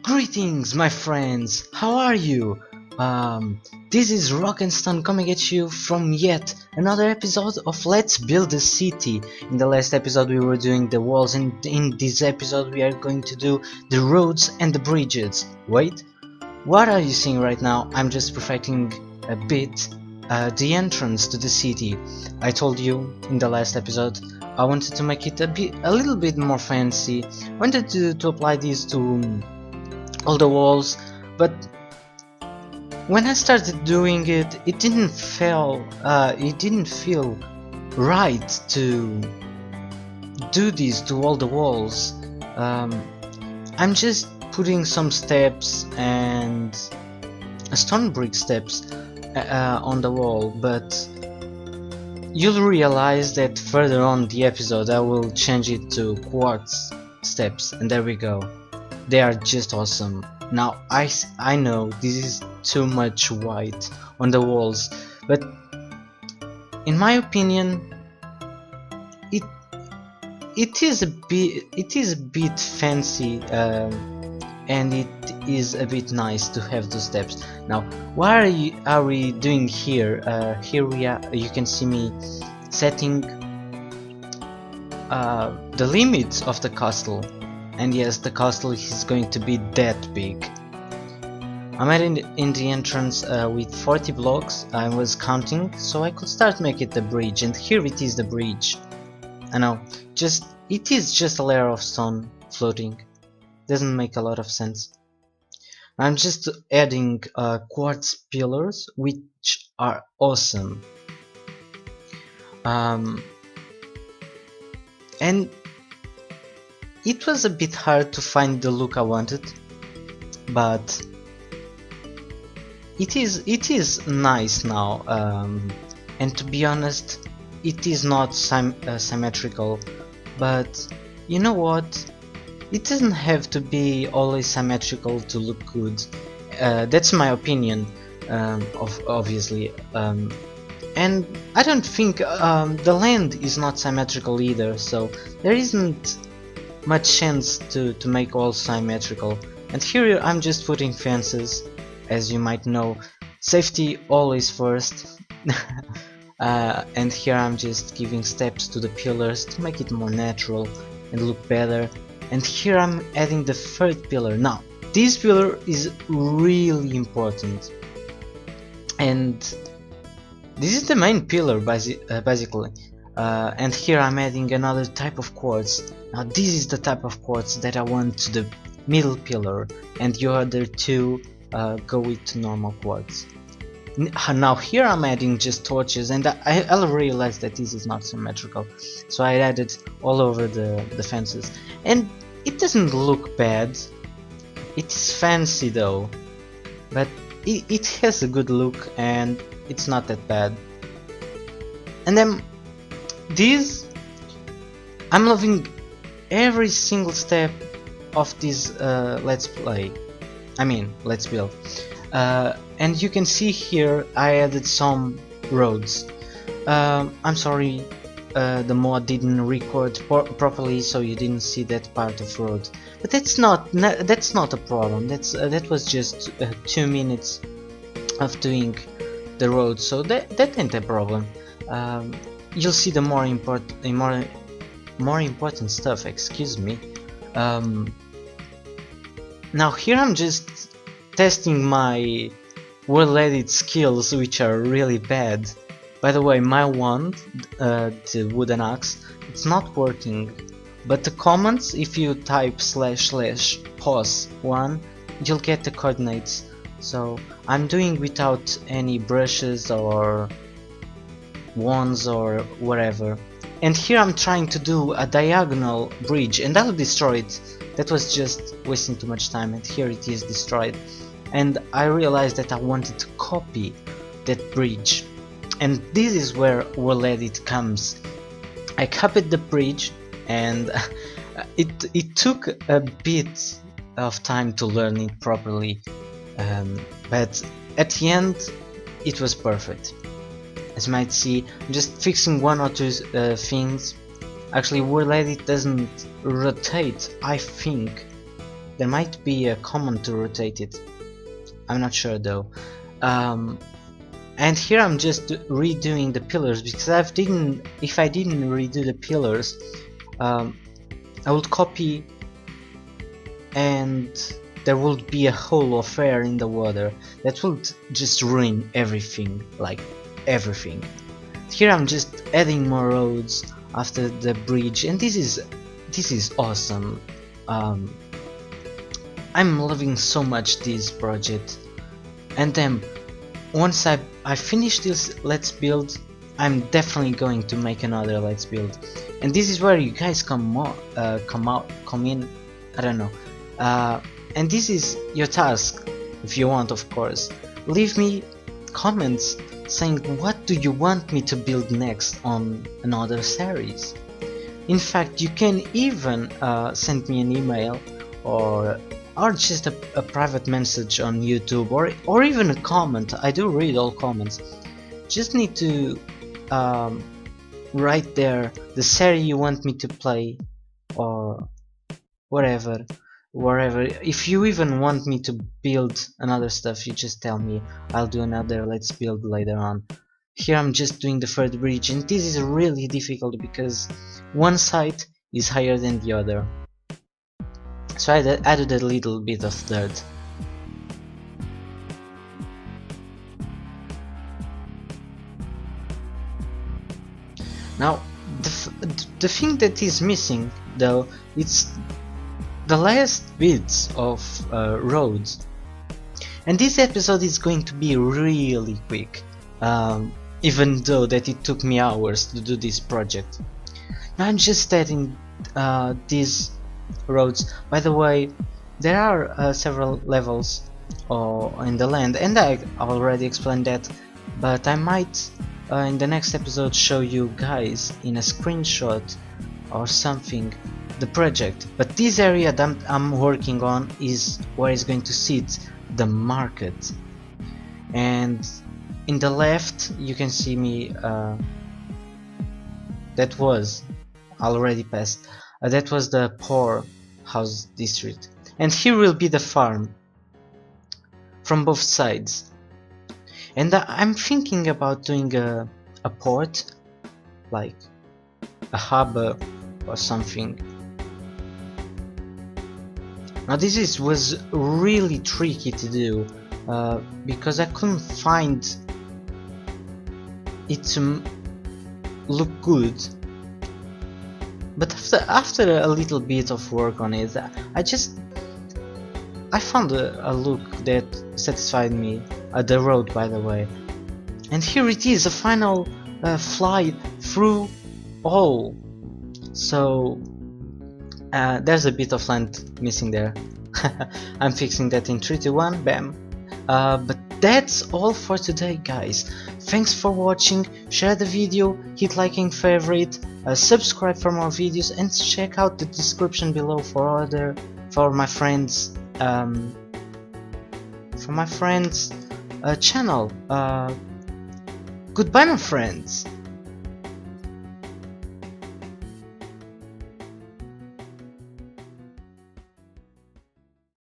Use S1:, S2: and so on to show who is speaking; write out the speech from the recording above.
S1: Greetings, my friends! How are you? This is RockandStone coming at you from yet another episode of Let's Build a City. In the last episode we were doing the walls, and in this episode we are going to do the roads and the bridges. Wait, what are you seeing right now? I'm just perfecting a bit the entrance to the city. I told you in the last episode I wanted to make it a little bit more fancy. I wanted to apply these to all the walls, but when I started doing it, it didn't feel right to do this to all the walls. I'm just putting some steps and stone brick steps on the wall, but you'll realize that further on the episode I will change it to quartz steps, and there we go. They are just awesome. Now I know this is too much white on the walls, but in my opinion it is a bit fancy, and it is a bit nice to have those steps. Now what are we doing here? Here we are. You can see me setting the limits of the castle. And yes, the castle is going to be that big. I'm in the entrance with 40 blocks. I was counting so I could start making the bridge, and here it is, the bridge. I know, it is just a layer of stone floating. Doesn't make a lot of sense. I'm just adding quartz pillars, which are awesome. And it was a bit hard to find the look I wanted, but it is nice now, and to be honest, it is not symmetrical, but you know what? It doesn't have to be always symmetrical to look good. That's my opinion, obviously, and I don't think the land is not symmetrical either, so there isn't much chance to make all symmetrical. And here I'm just putting fences, as you might know, safety always first. And here I'm just giving steps to the pillars to make it more natural and look better. And here I'm adding the third pillar. Now this pillar is really important, and this is the main pillar basically. And here I'm adding another type of quartz. Now this is the type of quartz that I want to the middle pillar, and the other two go with normal quartz. Now here I'm adding just torches, and I realized that this is not symmetrical, so I added all over the fences, and it doesn't look bad. It's fancy though, but it has a good look and it's not that bad. And then these, I'm loving every single step of this let's build. And you can see here I added some roads. I'm sorry, the mod didn't record properly, so you didn't see that part of road, but that's not a problem. That was just 2 minutes of doing the road, so that ain't a problem. You'll see the more important stuff. Excuse me. Now here I'm just testing my world edit skills, which are really bad. By the way, my wand, the wooden axe, it's not working. But the commands, if you type //pos1, you'll get the coordinates. So I'm doing without any brushes or wands or whatever. And here I'm trying to do a diagonal bridge, and I'll destroy it. That was just wasting too much time, and here it is destroyed. And I realized that I wanted to copy that bridge, and this is where world edit comes. I copied the bridge, and it took a bit of time to learn it properly, but at the end it was perfect. As you might see, I'm just fixing one or two things. Actually, world edit doesn't rotate, I think. there might be a command to rotate it. I'm not sure though. And here I'm just redoing the pillars, because if I didn't redo the pillars, I would copy and there would be a hole of air in the water that would just ruin everything, like everything. Here I'm just adding more roads after the bridge, and this is awesome. I'm loving so much this project. And then once I finish this Let's Build, I'm definitely going to make another Let's Build, and this is where you guys come in. I don't know. And this is your task, if you want, of course. Leave me comments saying what do you want me to build next on another series. In fact, you can even send me an email or just a private message on YouTube, or even a comment. I do read all comments. Just need to write there the series you want me to play, or wherever. If you even want me to build another stuff, you just tell me. I'll do another Let's Build later on. Here I'm just doing the third bridge, and this is really difficult because one side is higher than the other. So I added a little bit of dirt. Now the thing that is missing though, it's the last bits of roads, and this episode is going to be really quick, even though that it took me hours to do this project. Now I'm just adding these roads. By the way, there are several levels in the land, and I already explained that, but I might in the next episode show you guys in a screenshot or something the project. But this area that I'm working on is where is going to sit the market, and in the left you can see me that was already passed. That was the poor house district, and here will be the farm from both sides. And I'm thinking about doing a port, like a harbor or something. Now this was really tricky to do because I couldn't find it to look good. But after a little bit of work on it, I found a look that satisfied me. The road, by the way. And here it is, a final fly through all. So there's a bit of land missing there. I'm fixing that in 3, 2, 1, bam. But that's all for today, guys. Thanks for watching. Share the video, hit like and favorite, subscribe for more videos, and check out the description below for my friends channel. Goodbye, my friends.